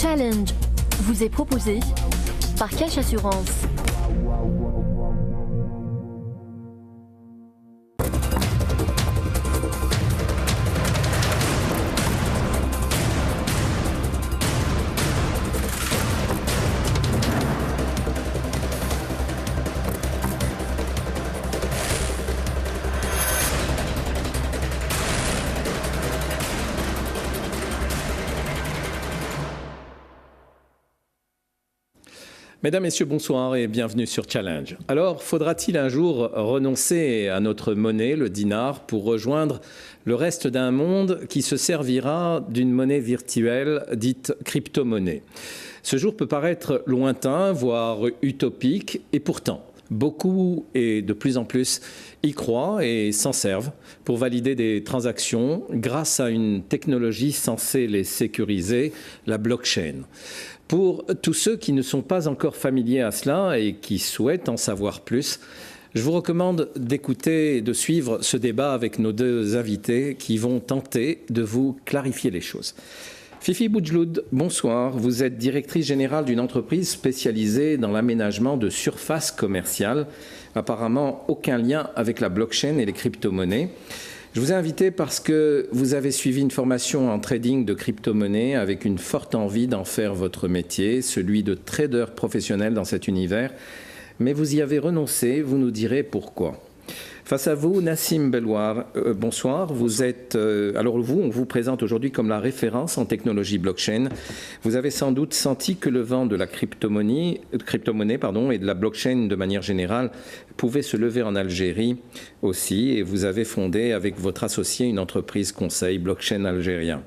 Challenge vous est proposé par Cash Assurance. Mesdames, Messieurs, bonsoir et bienvenue sur Challenge. Alors, faudra-t-il un jour renoncer à notre monnaie, le dinar, pour rejoindre le reste d'un monde qui se servira d'une monnaie virtuelle dite crypto-monnaie? Ce jour peut paraître lointain, voire utopique, et pourtant, beaucoup et de plus en plus y croient et s'en servent pour valider des transactions grâce à une technologie censée les sécuriser, la blockchain. Pour tous ceux qui ne sont pas encore familiers à cela et qui souhaitent en savoir plus, je vous recommande d'écouter et de suivre ce débat avec nos deux invités qui vont tenter de vous clarifier les choses. Fifi Boudjloud, bonsoir. Vous êtes directrice générale d'une entreprise spécialisée dans l'aménagement de surfaces commerciales. Apparemment, aucun lien avec la blockchain et les crypto-monnaies. Je vous ai invité parce que vous avez suivi une formation en trading de crypto-monnaies avec une forte envie d'en faire votre métier, celui de trader professionnel dans cet univers. Mais vous y avez renoncé, vous nous direz pourquoi. Face à vous, Nassim Belwar, bonsoir. Vous êtes, alors vous, on vous présente aujourd'hui comme la référence en technologie blockchain. Vous avez sans doute senti que le vent de la crypto-monnaie et de la blockchain de manière générale pouvait se lever en Algérie aussi, et vous avez fondé avec votre associé une entreprise conseil blockchain algérien.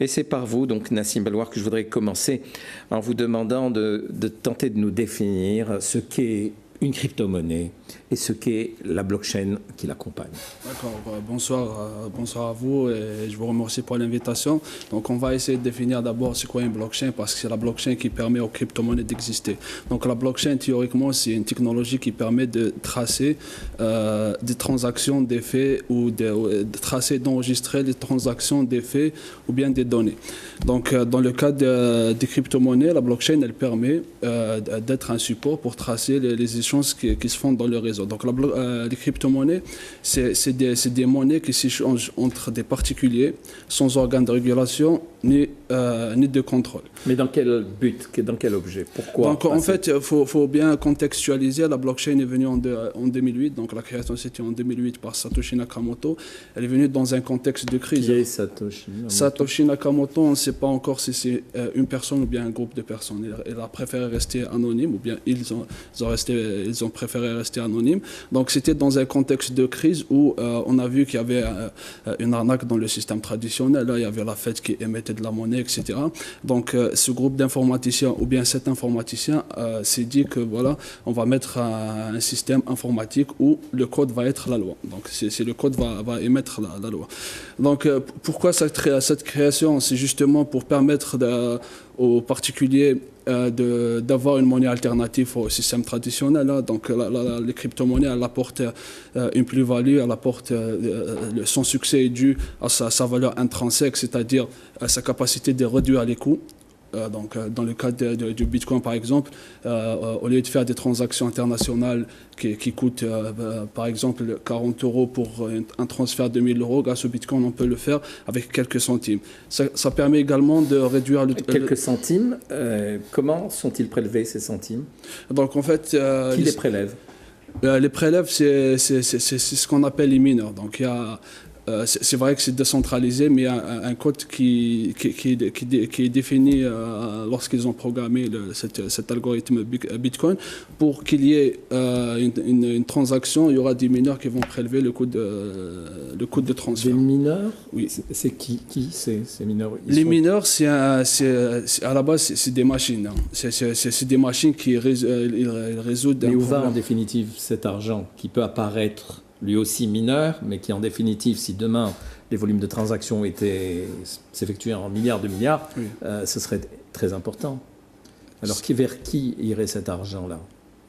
Et c'est par vous, donc Nassim Belwar, que je voudrais commencer en vous demandant de tenter de nous définir ce qu'est une crypto-monnaie et ce qu'est la blockchain qui l'accompagne. D'accord, bonsoir à vous et je vous remercie pour l'invitation. Donc on va essayer de définir d'abord c'est quoi une blockchain parce que c'est la blockchain qui permet aux crypto-monnaies d'exister. Donc la blockchain théoriquement c'est une technologie qui permet de tracer des transactions, des faits ou de tracer, d'enregistrer les transactions, des faits ou bien des données. Donc dans le cas des crypto-monnaies, la blockchain elle permet d'être un support pour tracer les échanges qui se font dans le réseau. Donc les crypto-monnaies, c'est des monnaies qui s'échangent entre des particuliers sans organe de régulation ni de contrôle. Mais dans quel but, dans quel objet? Pourquoi? Donc en fait, il faut bien contextualiser. La blockchain est venue en 2008, donc la création c'était en 2008 par Satoshi Nakamoto. Elle est venue dans un contexte de crise. Qui est Satoshi Nakamoto? Satoshi Nakamoto, on ne sait pas encore si c'est une personne ou bien un groupe de personnes. Il a préféré rester anonyme, ou bien ils ont préféré rester anonymes. Donc c'était dans un contexte de crise où on a vu qu'il y avait une arnaque dans le système traditionnel. Là, il y avait la Fed qui émettait de la monnaie, etc. Donc ce groupe d'informaticiens ou bien cet informaticien s'est dit que voilà, on va mettre un système informatique où le code va être la loi. Donc c'est le code va émettre la loi. Donc pourquoi cette création? C'est justement pour permettre aux particuliers d'avoir une monnaie alternative au système traditionnel. Donc les crypto-monnaies, elles apportent une plus-value, elles apportent son succès est dû à sa valeur intrinsèque, c'est-à-dire à sa capacité de réduire les coûts. Donc, dans le cas du Bitcoin, par exemple, au lieu de faire des transactions internationales qui coûtent, par exemple, 40 € pour un transfert de 1 000 €, grâce au Bitcoin, on peut le faire avec quelques centimes. Ça permet également de réduire quelques centimes. Comment sont-ils prélevés, ces centimes? Donc, en fait... Qui les prélève? Les prélèves, c'est ce qu'on appelle les mineurs. Donc, il y a... c'est vrai que c'est décentralisé, mais il y a un code qui est défini lorsqu'ils ont programmé cet algorithme Bitcoin. Pour qu'il y ait une transaction, il y aura des mineurs qui vont prélever le coût de transfert. Des mineurs? Oui. C'est qui ces mineurs? Les mineurs, à la base, c'est des machines. Hein. C'est des machines qui résoudent... Mais où va en définitive cet argent qui peut apparaître lui aussi mineur, mais qui en définitive, si demain les volumes de transactions s'effectuaient en milliards de milliards, oui. Ce serait très important. Alors vers qui irait cet argent-là?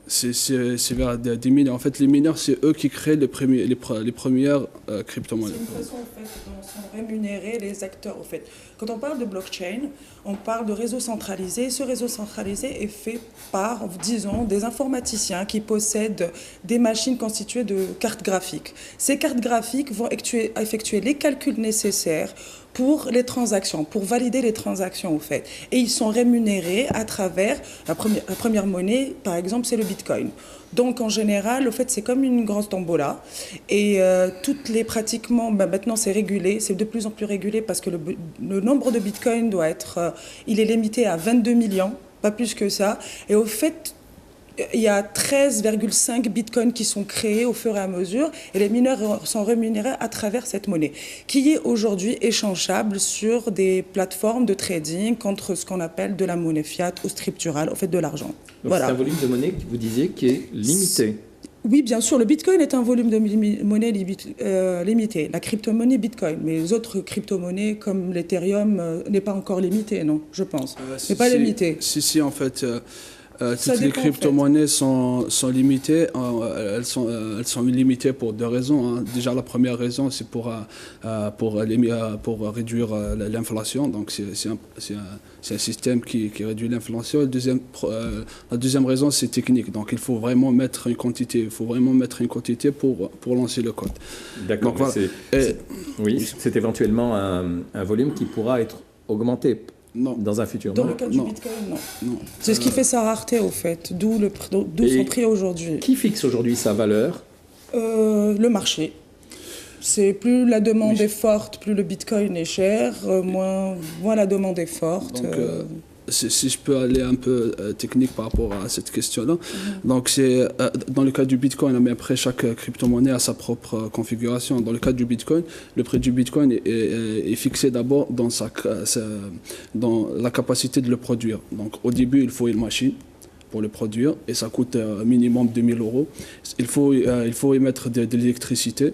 C'est vers des mineurs. En fait, les mineurs, c'est eux qui créent les premières crypto-monnaies. C'est une façon en fait, dont sont rémunérés les acteurs. En fait. Quand on parle de blockchain, on parle de réseau centralisé. Ce réseau centralisé est fait par, disons, des informaticiens qui possèdent des machines constituées de cartes graphiques. Ces cartes graphiques vont effectuer les calculs nécessaires pour les transactions, pour valider les transactions au fait. Et ils sont rémunérés à travers la première monnaie, par exemple, c'est le Bitcoin. Donc en général, au fait, c'est comme une grande tombola. Et toutes les pratiquement, maintenant c'est régulé, c'est de plus en plus régulé parce que le nombre de Bitcoin doit être, il est limité à 22 millions, pas plus que ça. Et au fait, il y a 13,5 bitcoins qui sont créés au fur et à mesure et les mineurs sont rémunérés à travers cette monnaie qui est aujourd'hui échangeable sur des plateformes de trading contre ce qu'on appelle de la monnaie fiat ou scripturale, au fait de l'argent. Voilà. C'est un volume de monnaie, vous disiez, qui est limité. Oui, bien sûr, le bitcoin est un volume de monnaie limité, la crypto-monnaie bitcoin, mais les autres crypto-monnaies comme l'Ethereum n'est pas encore limité, non, je pense. C'est pas limité. Si, en fait... toutes les crypto-monnaies sont limitées. Elles sont limitées pour deux raisons. Déjà, la première raison, c'est pour réduire l'inflation. Donc, c'est un système qui réduit l'inflation. La deuxième raison, c'est technique. Donc, il faut vraiment mettre une quantité. Il faut vraiment mettre une quantité pour lancer le code. D'accord. Donc, voilà. Oui, c'est éventuellement un volume qui pourra être augmenté. Non. Dans un futur. Dans le cas du Bitcoin, non. C'est ce qui fait sa rareté, au fait, d'où son prix aujourd'hui. Qui fixe aujourd'hui sa valeur ? Le marché. C'est plus la demande est forte, plus le Bitcoin est cher, moins la demande est forte. Donc, si je peux aller un peu technique par rapport à cette question-là. Donc, c'est dans le cas du Bitcoin, mais après, chaque crypto-monnaie a sa propre configuration. Dans le cas du Bitcoin, le prix du Bitcoin est fixé d'abord dans la capacité de le produire. Donc, au début, il faut une machine pour le produire et ça coûte minimum 2000 €. Il faut y mettre de l'électricité.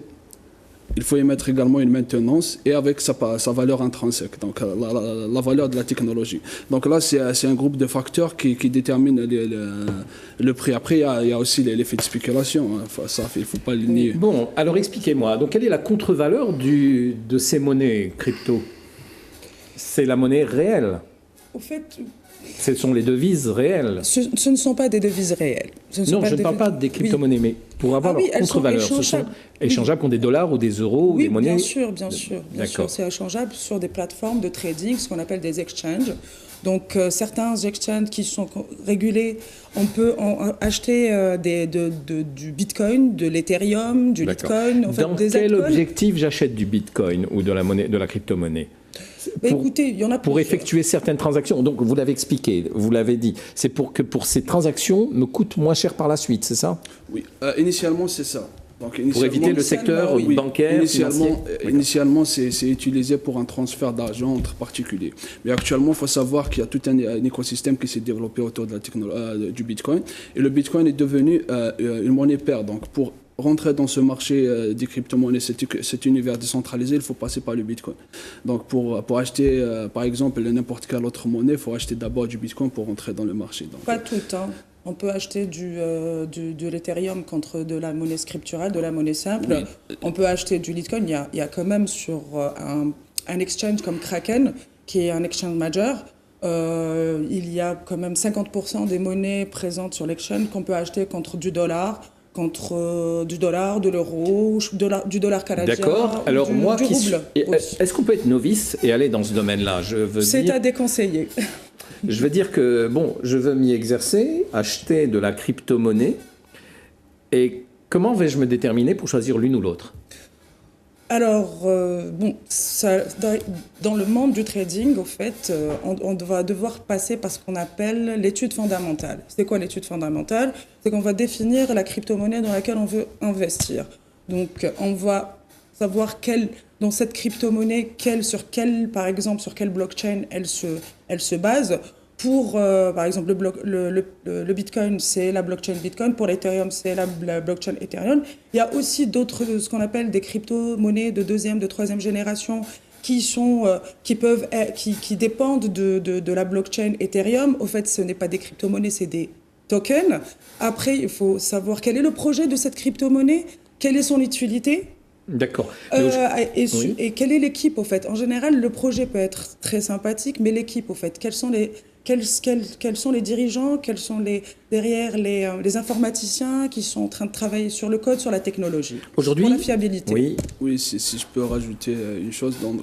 Il faut y mettre également une maintenance et avec sa valeur intrinsèque, donc la valeur de la technologie. Donc là, c'est un groupe de facteurs qui déterminent le prix. Après, il y a aussi l'effet de spéculation. Ça, il ne faut pas le nier. Bon, alors expliquez-moi. Donc, quelle est la contre-valeur de ces monnaies crypto ? C'est la monnaie réelle. Au fait... Ce sont les devises réelles. Ce ne sont pas des devises réelles. Non, je ne parle pas des crypto-monnaies, mais pour avoir leur contre-valeur. Ce sont échangeables contre des dollars ou des euros ou des monnaies. Bien sûr. C'est échangeable sur des plateformes de trading, ce qu'on appelle des exchanges. Donc, certains exchanges qui sont régulés, on peut acheter du Bitcoin, de l'Ethereum, du Litecoin. En fait, dans quel objectif j'achète du Bitcoin ou de la crypto-monnaie ? Écoutez, il y en a pour effectuer certaines transactions. Donc, vous l'avez expliqué, vous l'avez dit. C'est pour que ces transactions me coûtent moins cher par la suite, c'est ça ? Oui, initialement, c'est ça. Donc, pour éviter le secteur bancaire, initialement, c'est utilisé pour un transfert d'argent entre particuliers. Mais actuellement, il faut savoir qu'il y a tout un écosystème qui s'est développé autour de du Bitcoin. Et le Bitcoin est devenu une monnaie paire. Donc, pour rentrer dans ce marché des crypto-monnaies, cet univers décentralisé, il faut passer par le Bitcoin. Donc, pour acheter, par exemple, n'importe quelle autre monnaie, il faut acheter d'abord du Bitcoin pour rentrer dans le marché. Donc, pas tout, hein. On peut acheter de l'Ethereum contre de la monnaie scripturale, de la monnaie simple. Oui. On peut acheter du Litecoin. Il y a quand même sur un exchange comme Kraken, qui est un exchange majeur, il y a quand même 50% des monnaies présentes sur l'exchange qu'on peut acheter contre du dollar, de l'euro, du dollar canadien. D'accord. Alors du rouble. Est-ce qu'on peut être novice et aller dans ce domaine-là ? C'est à déconseiller. Je veux dire que, je veux m'y exercer, acheter de la crypto-monnaie. Et comment vais-je me déterminer pour choisir l'une ou l'autre ? Alors, dans le monde du trading, au fait, on va devoir passer par ce qu'on appelle l'étude fondamentale. C'est quoi l'étude fondamentale ? C'est qu'on va définir la crypto-monnaie dans laquelle on veut investir. Donc, on va savoir dans cette crypto-monnaie, par exemple, sur quelle blockchain elle se base. Pour, par exemple, le Bitcoin, c'est la blockchain Bitcoin. Pour l'Ethereum, c'est la blockchain Ethereum. Il y a aussi d'autres, ce qu'on appelle des crypto-monnaies de deuxième, de troisième génération qui dépendent de la blockchain Ethereum. Au fait, ce n'est pas des crypto-monnaies, c'est des token. Après, il faut savoir quel est le projet de cette crypto-monnaie, quelle est son utilité. D'accord. Oui. Et quelle est l'équipe, au fait? En général, le projet peut être très sympathique, mais l'équipe, au fait, quels sont les dirigeants, quels sont derrière les informaticiens qui sont en train de travailler sur le code, sur la technologie, aujourd'hui, pour la fiabilité. Oui, si je peux rajouter une chose, donc,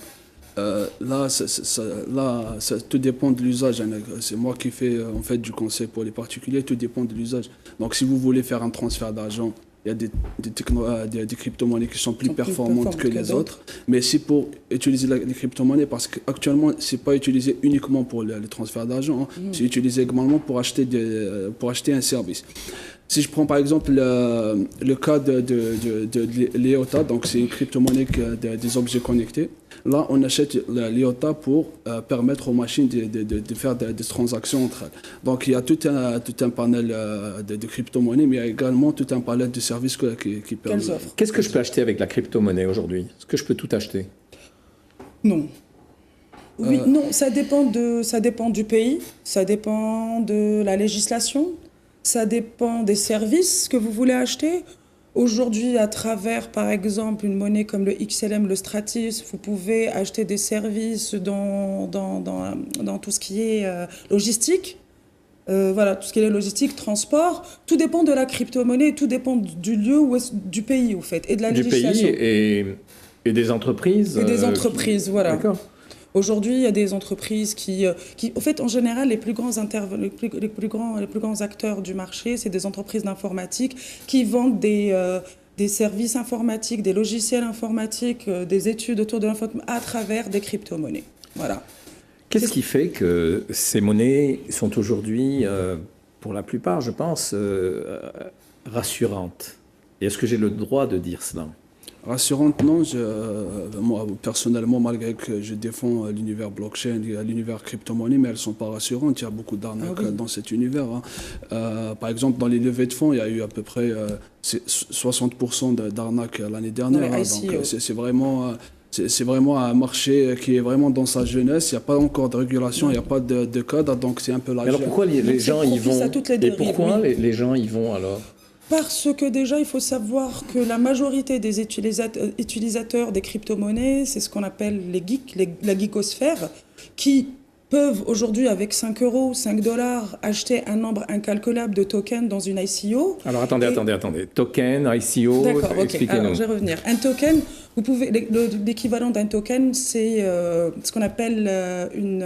là, ça tout dépend de l'usage. C'est moi qui fais en fait du conseil pour les particuliers, tout dépend de l'usage. Donc si vous voulez faire un transfert d'argent, il y a des crypto-monnaies qui sont plus performantes que les autres. Mais c'est pour utiliser les crypto-monnaies, parce qu'actuellement, ce n'est pas utilisé uniquement pour le transfert d'argent, c'est utilisé également pour acheter un service. Si je prends par exemple le cas de l'IOTA, donc c'est une crypto-monnaie des objets connectés. Là, on achète l'IOTA pour permettre aux machines de faire des transactions entre elles. Donc, il y a tout un panel de crypto-monnaies, mais il y a également tout un panel de services qui permettent. Qu'est-ce que je peux acheter avec la crypto-monnaie aujourd'hui? Est-ce que je peux tout acheter? Non. Oui, non, ça dépend du pays, ça dépend de la législation, ça dépend des services que vous voulez acheter. Aujourd'hui, à travers, par exemple, une monnaie comme le XLM, le Stratis, vous pouvez acheter des services dans tout ce qui est logistique. Voilà, tout ce qui est logistique, transport. Tout dépend de la crypto-monnaie, tout dépend du lieu du pays, au fait, et de la législation. Du pays et des entreprises. Et des entreprises, voilà. D'accord. Aujourd'hui, il y a des entreprises qui, au fait, en général, les plus grands acteurs du marché, c'est des entreprises d'informatique qui vendent des services informatiques, des logiciels informatiques, des études autour de l'informatique à travers des crypto-monnaies. Voilà. Qu'est-ce qui fait que ces monnaies sont aujourd'hui, pour la plupart, je pense, rassurantes? Et est-ce que j'ai le droit de dire cela? Rassurante, non. Moi, personnellement, malgré que je défends l'univers blockchain et l'univers crypto-monnaie, mais elles ne sont pas rassurantes. Il y a beaucoup d'arnaques dans cet univers. Par exemple, dans les levées de fonds, il y a eu à peu près 60% d'arnaques l'année dernière. Donc, c'est vraiment un marché qui est vraiment dans sa jeunesse. Il n'y a pas encore de régulation, il n'y a pas de code. Donc, c'est un peu la Alors, pourquoi les gens y vont? Et pourquoi les gens y vont alors? Parce que déjà, il faut savoir que la majorité des utilisateurs des crypto-monnaies, c'est ce qu'on appelle les geeks, la geekosphère, qui peuvent aujourd'hui, avec 5 €, 5 $, acheter un nombre incalculable de tokens dans une ICO. Alors, attendez. Token, ICO, d'accord, expliquez-nous. Alors, je vais revenir. Un token, l'équivalent d'un token, c'est ce qu'on appelle une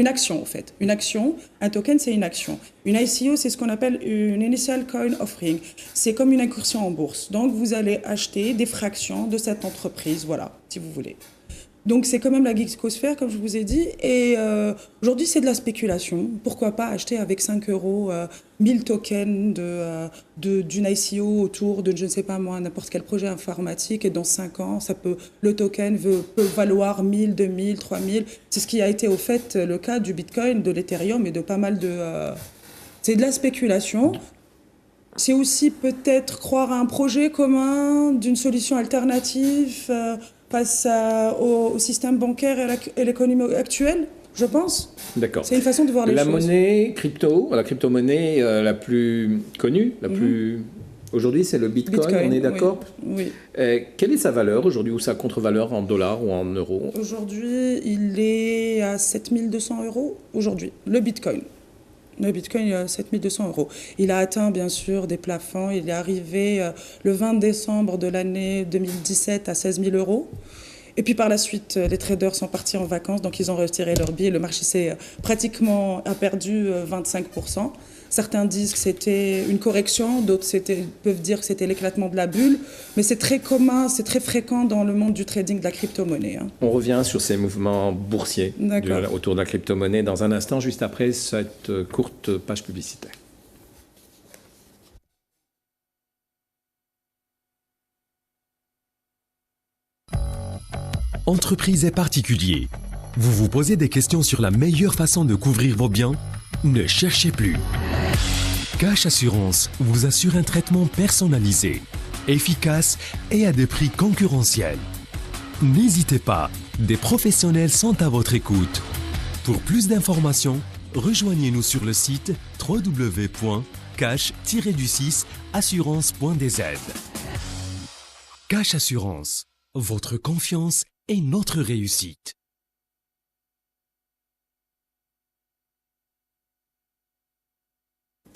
action, en fait. Une action, un token, c'est une action. Une ICO, c'est ce qu'on appelle une Initial Coin Offering. C'est comme une incursion en bourse. Donc, vous allez acheter des fractions de cette entreprise, voilà, si vous voulez. Donc, c'est quand même la geekosphère, comme je vous ai dit. Et aujourd'hui, c'est de la spéculation. Pourquoi pas acheter avec 5 € 1000 tokens d'une ICO autour de, je ne sais pas moi, n'importe quel projet informatique. Et dans 5 ans, le token peut valoir 1000, 2000, 3000. C'est ce qui a été, au fait, le cas du Bitcoin, de l'Ethereum et de pas mal de... C'est de la spéculation. C'est aussi peut-être croire à un projet commun d'une solution alternative face au système bancaire et l'économie actuelle, je pense. D'accord. C'est une façon de voir les choses. La crypto-monnaie la plus connue, aujourd'hui, c'est le Bitcoin, on est d'accord? Oui. Quelle est sa valeur aujourd'hui, ou sa contre-valeur en dollars ou en euros? Aujourd'hui, il est à 7200 € aujourd'hui, le Bitcoin. Le Bitcoin est à 7200 €. Il a atteint, bien sûr, des plafonds. Il est arrivé le 20 décembre de l'année 2017 à 16 000 €. Et puis par la suite, les traders sont partis en vacances, donc ils ont retiré leurs billets. Le marché a perdu 25%. Certains disent que c'était une correction, d'autres peuvent dire que c'était l'éclatement de la bulle. Mais c'est très commun, c'est très fréquent dans le monde du trading de la crypto-monnaie. On revient sur ces mouvements boursiers autour de la crypto-monnaie dans un instant, juste après cette courte page publicitaire. Entreprises et particuliers, vous vous posez des questions sur la meilleure façon de couvrir vos biens? Ne cherchez plus. Cash Assurance vous assure un traitement personnalisé, efficace et à des prix concurrentiels. N'hésitez pas, des professionnels sont à votre écoute. Pour plus d'informations, rejoignez-nous sur le site www.cash-assurance.dz. Cash Assurance, votre confiance est notre réussite.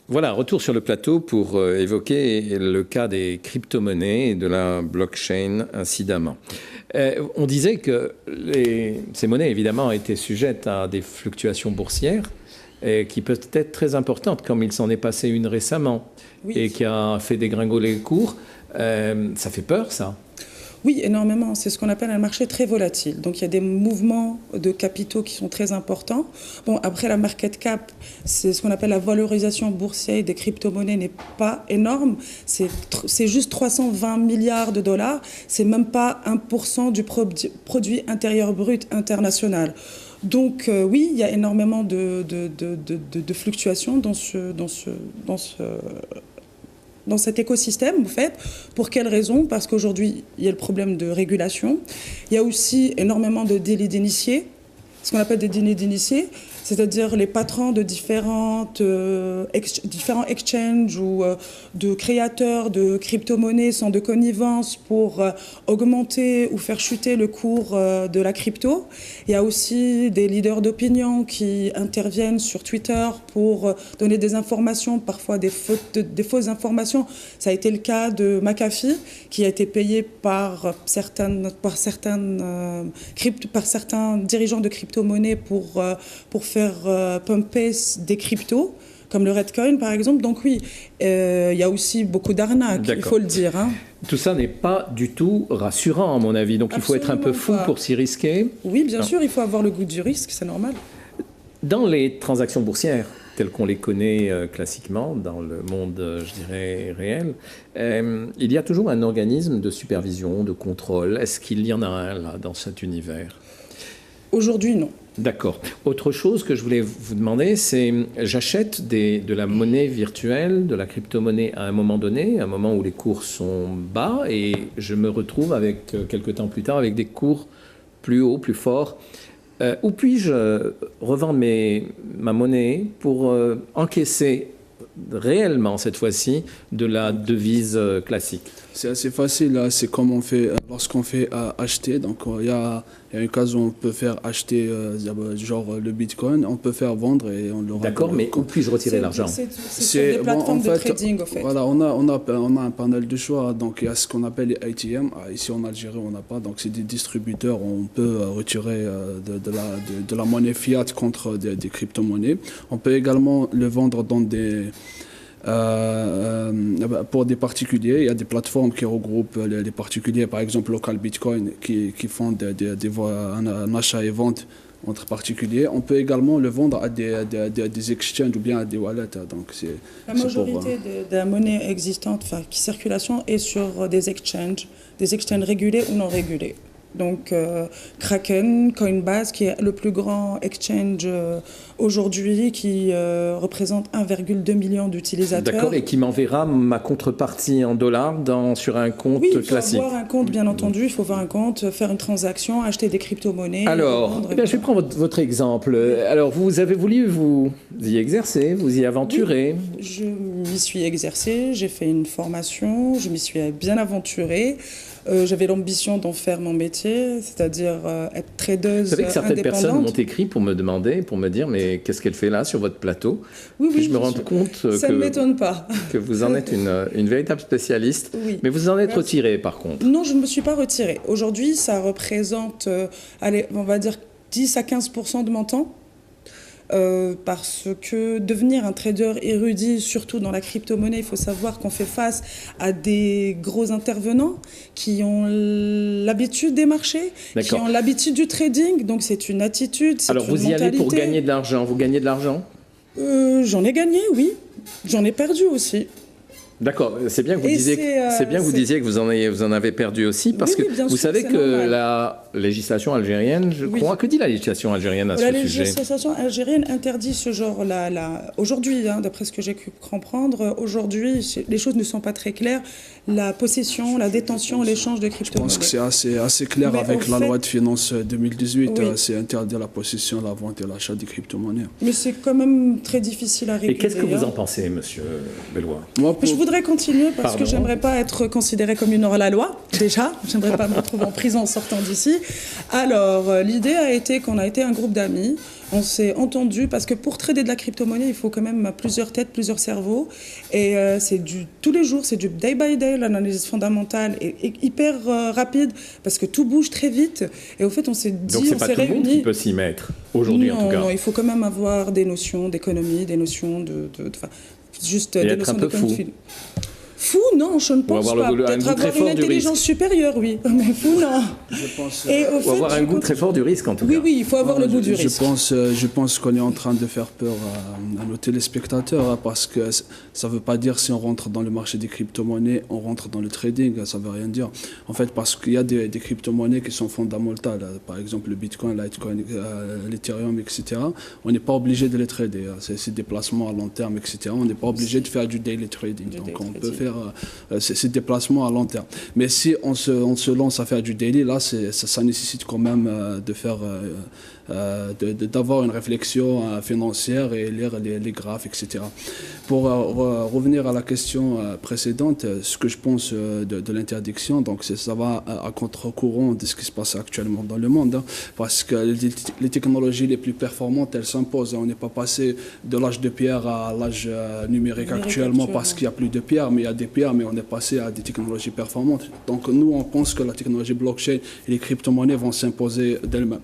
Voilà, retour sur le plateau pour évoquer le cas des crypto-monnaies et de la blockchain incidemment. On disait que ces monnaies, évidemment, étaient sujettes à des fluctuations boursières qui peuvent être très importantes, comme il s'en est passé une récemment et qui a fait dégringoler le cours. Ça fait peur, ça? Oui, énormément. C'est ce qu'on appelle un marché très volatile. Donc, il y a des mouvements de capitaux qui sont très importants. Bon, après, la market cap, c'est ce qu'on appelle la valorisation boursière des crypto-monnaies n'est pas énorme. C'est juste 320 milliards de dollars. C'est même pas 1% du produit intérieur brut international. Donc, oui, il y a énormément de fluctuations dans cet écosystème, en fait. Pour quelles raisons? Parce qu'aujourd'hui, il y a le problème de régulation. Il y a aussi énormément de délits d'initiés, ce qu'on appelle des délits d'initiés, c'est-à-dire les patrons de différents exchanges ou de créateurs de crypto-monnaies sont de connivence pour augmenter ou faire chuter le cours de la crypto. Il y a aussi des leaders d'opinion qui interviennent sur Twitter pour donner des informations, parfois des fausses informations. Ça a été le cas de McAfee, qui a été payé par certains dirigeants de crypto-monnaies pour faire pumper des cryptos, comme le Redcoin par exemple. Donc oui, il y a aussi beaucoup d'arnaques, il faut le dire. Hein. Tout ça n'est pas du tout rassurant à mon avis, donc Absolument il faut être un peu fou pour s'y risquer. Oui, bien sûr, il faut avoir le goût du risque, c'est normal. Dans les transactions boursières, telles qu'on les connaît classiquement dans le monde, je dirais, réel, il y a toujours un organisme de supervision, de contrôle. Est-ce qu'il y en a un là, dans cet univers? Aujourd'hui, non. D'accord. Autre chose que je voulais vous demander, c'est j'achète de la monnaie virtuelle, de la crypto-monnaie à un moment donné, à un moment où les cours sont bas, et je me retrouve avec, quelques temps plus tard, avec des cours plus hauts, plus forts. Où puis-je revendre ma monnaie pour encaisser réellement, cette fois-ci, de la devise classique? C'est assez facile, là. C'est comme on fait lorsqu'on fait acheter. Donc, il y a une case où on peut faire acheter, genre le Bitcoin, on peut faire vendre et on l'aura. D'accord, mais où puis-je retirer l'argent? C'est sur des plateformes de trading, en fait. Voilà, on a un panel de choix. Donc, il y a ce qu'on appelle les ATM. Ici, en Algérie, on n'a pas. Donc, c'est des distributeurs où on peut retirer de la monnaie fiat contre des crypto-monnaies. On peut également le vendre dans pour des particuliers. Il y a des plateformes qui regroupent les particuliers, par exemple Local Bitcoin, qui font un achat et vente entre particuliers. On peut également le vendre à des exchanges ou bien à des wallets. Donc la majorité de la monnaie existante, qui circulation, est sur des exchanges régulés ou non régulés. Donc Kraken, Coinbase, qui est le plus grand exchange aujourd'hui, qui représente 1,2 million d'utilisateurs. D'accord, et qui m'enverra ma contrepartie en dollars sur un compte classique. Oui, il faut avoir un compte, bien entendu. Il faut avoir un compte, faire une transaction, acheter des crypto-monnaies. Alors, je vais prendre votre exemple. Alors, vous avez voulu vous y exercer, vous y aventurer. Oui, je m'y suis exercée, j'ai fait une formation, je m'y suis bien aventurée. J'avais l'ambition d'en faire mon métier, c'est-à-dire être tradeuse indépendante. Vous savez que certaines personnes m'ont écrit pour me dire, mais qu'est-ce qu'elle fait là sur votre plateau? Oui, puis je me rends compte ça ne m'étonne pas. Que vous en êtes une véritable spécialiste. Oui. Mais vous en êtes retirée, par contre. Non, je ne me suis pas retirée. Aujourd'hui, ça représente, on va dire 10 à 15% de mon temps. Parce que devenir un trader érudit, surtout dans la crypto-monnaie, il faut savoir qu'on fait face à des gros intervenants qui ont l'habitude des marchés, qui ont l'habitude du trading, donc c'est une attitude, c'est une mentalité. Alors vous y allez pour gagner de l'argent, vous gagnez de l'argent? J'en ai gagné, oui. J'en ai perdu aussi. D'accord, c'est bien que vous Et disiez, c'est, que vous disiez que vous en avez perdu aussi, parce Oui, que bien vous sûr, savez c'est que normal. la législation algérienne, je Oui. crois, que dit la législation algérienne à La ce sujet? législation algérienne interdit ce genre-là. Aujourd'hui, hein, d'après ce que j'ai pu comprendre, aujourd'hui, les choses ne sont pas très claires. La possession, la détention, l'échange de Je pense crypto-monnaies. que c'est assez clair Mais avec en la fait- loi de finances 2018. Oui. C'est interdit la possession, la vente et l'achat des crypto-monnaies. Mais c'est quand même très difficile à réguler. Et qu'est-ce que vous hein. en pensez, monsieur Bellois? Moi, Je voudrais continuer parce Pardon. que j'aimerais pas être considérée comme une hors-la-loi, déjà. J'aimerais pas me retrouver en prison en sortant d'ici. Alors, l'idée a été qu'on a été un groupe d'amis. On s'est entendu parce que pour trader de la crypto-monnaie, il faut quand même plusieurs têtes, plusieurs cerveaux. Et c'est tous les jours, c'est du day by day. L'analyse fondamentale est hyper rapide parce que tout bouge très vite. Et au fait, on s'est dit, Donc c'est on pas s'est tout le monde qui réunis. peut s'y mettre, aujourd'hui en tout cas. Non, il faut quand même avoir des notions d'économie, des notions enfin, juste Et des être notions un peu d'économie. fou. Fou, non, je ne pense avoir pas. un Peut-être goût très avoir fort une du intelligence risque. supérieure, oui. Mais fou, non. je pense, Et au Ou fait, avoir un goût très fort du risque en tout cas. Oui, oui, il faut avoir le goût du je risque. pense qu'on est en train de faire peur à nos téléspectateurs hein, parce que ça ne veut pas dire si on rentre dans le marché des crypto-monnaies, on rentre dans le trading, ça ne veut rien dire. En fait, parce qu'il y a des crypto-monnaies qui sont fondamentales, par exemple le Bitcoin, Litecoin, l'Ethereum, etc. On n'est pas obligé de les trader. C'est des placements à long terme, etc. On n'est pas obligé de faire du daily trading. Du Donc day on trading. peut faire ces déplacements à long terme. Mais si on se lance à faire du daily, là, ça nécessite quand même de faire d'avoir une réflexion financière et lire les graphes, etc. Pour revenir à la question précédente, ce que je pense de l'interdiction, donc ça va à contre-courant de ce qui se passe actuellement dans le monde, hein, parce que les technologies les plus performantes, elles s'imposent. On n'est pas passé de l'âge de pierre à l'âge numérique actuellement parce qu'il n'y a plus de pierre, mais il y a des pierres, mais on est passé à des technologies performantes. Donc nous, on pense que la technologie blockchain et les crypto-monnaies vont s'imposer d'elles-mêmes.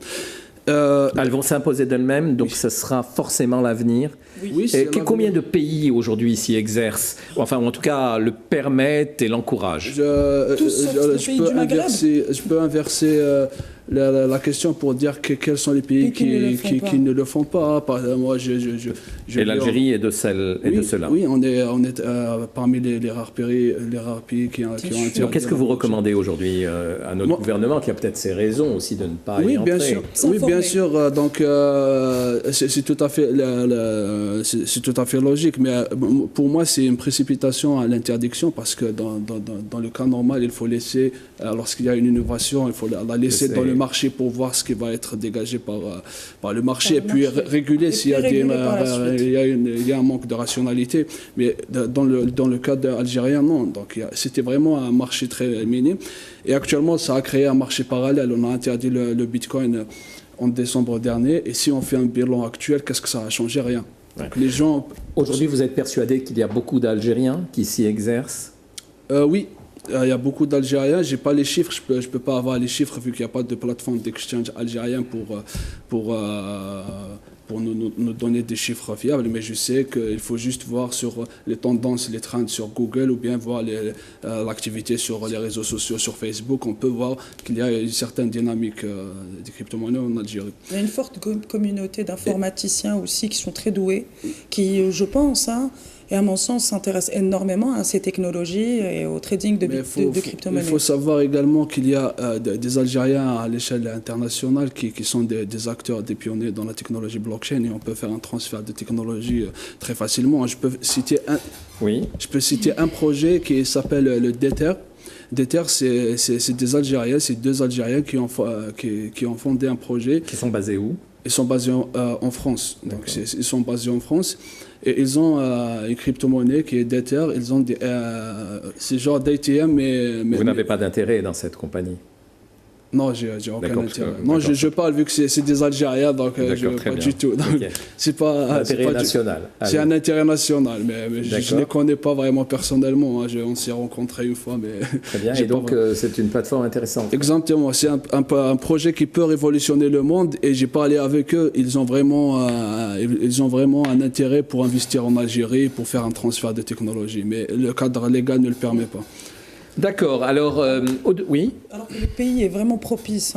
Elles vont s'imposer d'elles-mêmes, donc ce sera forcément l'avenir. Oui, Et c'est l'avenir. combien de pays aujourd'hui s'y exercent, enfin ou en tout cas le permettent et l'encouragent? Tous sauf le pays du Maghreb. Je peux inverser la question pour dire quels sont les pays qui ne le font pas. Moi, Et l'Algérie est de cela. Oui, on est parmi les rares pays qui ont interdit. Donc qu'est-ce que vous recommandez aujourd'hui à notre gouvernement, qui a peut-être ses raisons aussi de ne pas y Oui, entrer? bien sûr. Oui, bien sûr. Donc, c'est tout à fait, c'est tout à fait logique. Mais pour moi, c'est une précipitation à l'interdiction parce que dans le cas normal, il faut laisser, lorsqu'il y a une innovation, il faut la laisser dans le marché pour voir ce qui va être dégagé par le marché et puis réguler s'il y a il y a un manque de rationalité. Mais dans le cas algérien, non. Donc, c'était vraiment un marché très minime. Et actuellement, ça a créé un marché parallèle. On a interdit le Bitcoin en décembre dernier. Et si on fait un bilan actuel, qu'est-ce que ça a changé? Rien. Donc, les gens... Aujourd'hui, vous êtes persuadé qu'il y a beaucoup d'Algériens qui s'y exercent? Oui. Il y a beaucoup d'Algériens. Je n'ai pas les chiffres. Je peux pas avoir les chiffres vu qu'il n'y a pas de plateforme d'exchange algérien pour nous donner des chiffres fiables. Mais je sais qu'il faut juste voir sur les tendances, les trends sur Google ou bien voir l'activité sur les réseaux sociaux, sur Facebook. On peut voir qu'il y a une certaine dynamique des crypto-monnaies en Algérie. Il y a une forte communauté d'informaticiens aussi qui sont très doués, qui, je pense, et à mon sens, s'intéressent énormément à ces technologies et au trading de crypto-monnaies. Il faut savoir également qu'il y a des Algériens à l'échelle internationale qui sont des acteurs, des pionniers dans la technologie blockchain et on peut faire un transfert de technologie très facilement. Je peux citer un projet qui s'appelle le Dether. Dether, c'est des Algériens, c'est deux Algériens qui ont fondé un projet. Qui sont basés où? Ils sont basés en France. Donc, ils sont basés en France. Et ils ont une crypto-monnaie qui est Dether. Ils ont c'est genre d'ATM, mais... Vous n'avez pas d'intérêt dans cette compagnie? Non, j'ai aucun intérêt. Non, je parle vu que c'est des Algériens, donc pas du tout. Donc, c'est pas un intérêt national. C'est un intérêt national, mais je ne les connais pas vraiment personnellement. On s'est rencontrés une fois, mais... Très bien, et donc c'est une plateforme intéressante. Exactement, c'est un projet qui peut révolutionner le monde et j'ai parlé avec eux. Ils ont vraiment un intérêt pour investir en Algérie, pour faire un transfert de technologie, mais le cadre légal ne le permet pas. D'accord, alors, oui. Alors que le pays est vraiment propice.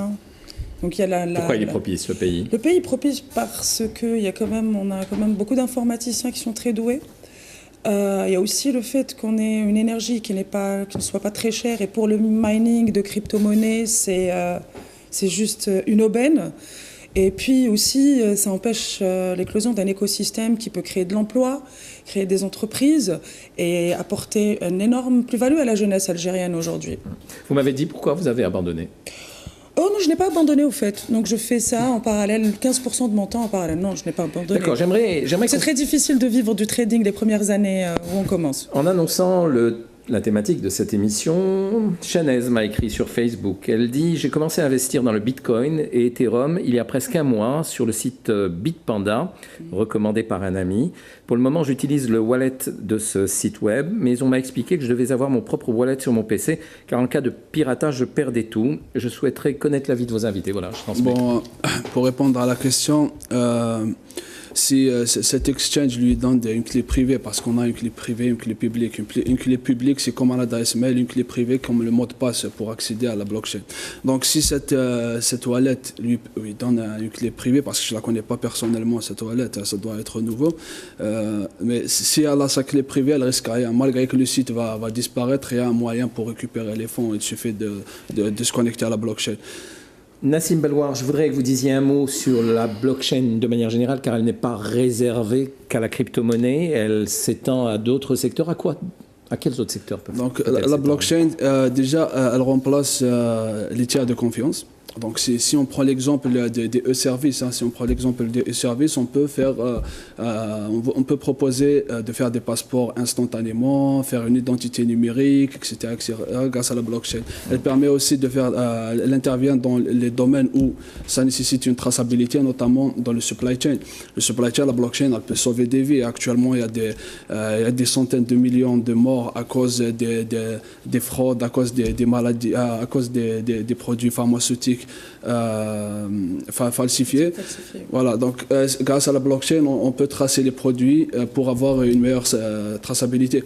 Donc, il y a Pourquoi il est propice, le pays? Le pays est propice parce qu'on a quand même beaucoup d'informaticiens qui sont très doués. Il y a aussi le fait qu'on ait une énergie qui ne soit pas très chère. Et pour le mining de crypto-monnaies, c'est juste une aubaine. Et puis aussi, ça empêche l'éclosion d'un écosystème qui peut créer de l'emploi, créer des entreprises et apporter une énorme plus-value à la jeunesse algérienne aujourd'hui. Vous m'avez dit pourquoi vous avez abandonné? Oh non, je n'ai pas abandonné au fait. Donc je fais ça en parallèle, 15% de mon temps en parallèle. Non, je n'ai pas abandonné. D'accord, j'aimerais C'est très difficile de vivre du trading les premières années où on commence. En annonçant la thématique de cette émission, Chanez m'a écrit sur Facebook. Elle dit « J'ai commencé à investir dans le Bitcoin et Ethereum il y a presque un mois sur le site Bitpanda, recommandé par un ami. Pour le moment, j'utilise le wallet de ce site web, mais on m'a expliqué que je devais avoir mon propre wallet sur mon PC, car en cas de piratage, je perdais tout. Je souhaiterais connaître l'avis de vos invités. » Voilà, je transmets. Bon, pour répondre à la question... si cet exchange lui donne une clé privée, parce qu'on a une clé privée, une clé publique. Une clé publique, c'est comme un adresse mail, une clé privée comme le mot de passe pour accéder à la blockchain. Donc si cette wallet lui donne une clé privée, parce que je ne la connais pas personnellement, cette wallet, ça doit être nouveau, mais si elle a sa clé privée, elle risque rien. Malgré que le site va disparaître, il y a un moyen pour récupérer les fonds. Il suffit de se connecter à la blockchain. Nassim Belwar, je voudrais que vous disiez un mot sur la blockchain de manière générale, car elle n'est pas réservée qu'à la crypto-monnaie, elle s'étend à d'autres secteurs. À quels autres secteurs peuvent Donc la blockchain, déjà, elle remplace les tiers de confiance. Donc si on prend l'exemple des e-services, si on prend l'exemple des e-services, on peut proposer de faire des passeports instantanément, faire une identité numérique, etc., grâce à la blockchain. Elle permet aussi de faire, elle intervient dans les domaines où ça nécessite une traçabilité, notamment dans le supply chain. Le supply chain, la blockchain, elle peut sauver des vies. Actuellement, il y a des centaines de millions de morts à cause des fraudes, à cause des maladies, à cause des produits pharmaceutiques falsifiés. Voilà, donc grâce à la blockchain, on peut tracer les produits pour avoir une meilleure traçabilité.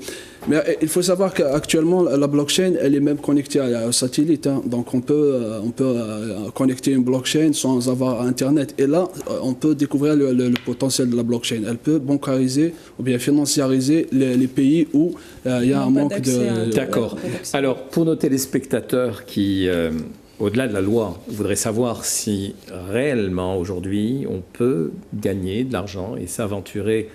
Mais il faut savoir qu'actuellement, la blockchain, elle est même connectée au satellite. Donc on peut connecter une blockchain sans avoir Internet. Et là, on peut découvrir le potentiel de la blockchain. Elle peut bancariser ou bien financiariser les pays où il y a un manque de... D'accord. Alors, pour nos téléspectateurs qui... au-delà de la loi, je voudrais savoir si réellement aujourd'hui on peut gagner de l'argent et s'aventurer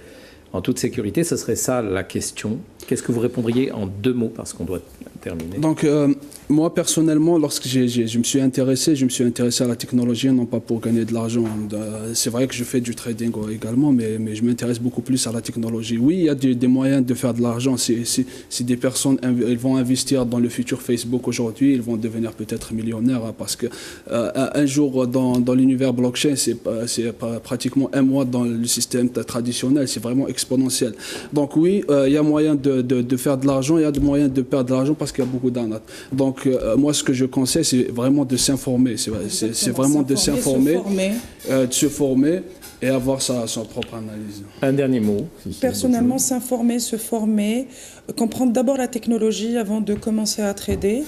en toute sécurité. Ce serait ça la question. Qu'est-ce que vous répondriez en 2 mots, parce qu'on doit terminer? Donc, moi personnellement, lorsque je me suis intéressé à la technologie, non pas pour gagner de l'argent. C'est vrai que je fais du trading également, mais je m'intéresse beaucoup plus à la technologie. Oui, il y a des moyens de faire de l'argent. Si des personnes ils vont investir dans le futur Facebook aujourd'hui, ils vont devenir peut-être millionnaires, parce que un jour dans l'univers blockchain, c'est pratiquement un mois dans le système traditionnel. C'est vraiment exponentiel. Donc oui, il y a moyen de faire de l'argent, il y a des moyens de perdre de l'argent parce qu'il y a beaucoup d'arnaques. Donc moi, ce que je conseille, c'est vraiment de s'informer. C'est vraiment de s'informer, de se former et avoir son propre analyse. Un dernier mot. Personnellement, s'informer, se former, comprendre d'abord la technologie avant de commencer à trader.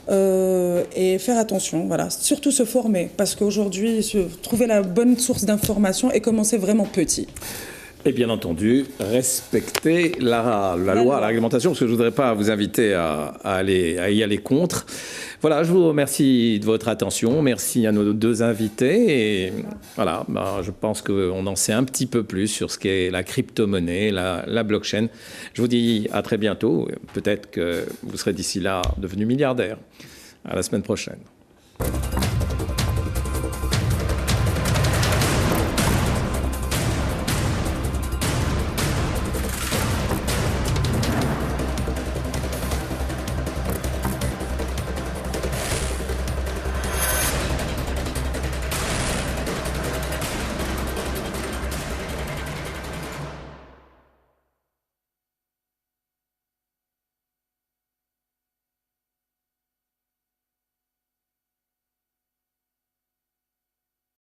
Et faire attention, voilà. Surtout se former, parce qu'aujourd'hui, trouver la bonne source d'information et commencer vraiment petit. Et bien entendu, respecter la loi, la réglementation, parce que je ne voudrais pas vous inviter à y aller contre. Voilà, je vous remercie de votre attention. Merci à nos 2 invités. Et voilà, je pense qu'on en sait un petit peu plus sur ce qu'est la crypto-monnaie, la blockchain. Je vous dis à très bientôt. Peut-être que vous serez d'ici là devenu milliardaire. À la semaine prochaine.